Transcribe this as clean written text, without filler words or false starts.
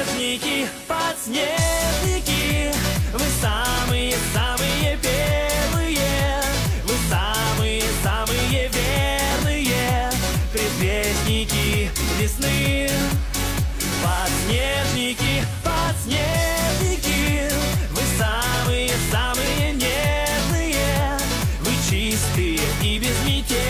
Подснежники, подснежники, вы самые-самые белые, вы самые-самые верные предвестники весны. Подснежники, подснежники, вы самые-самые нежные, вы чистые и безмятежные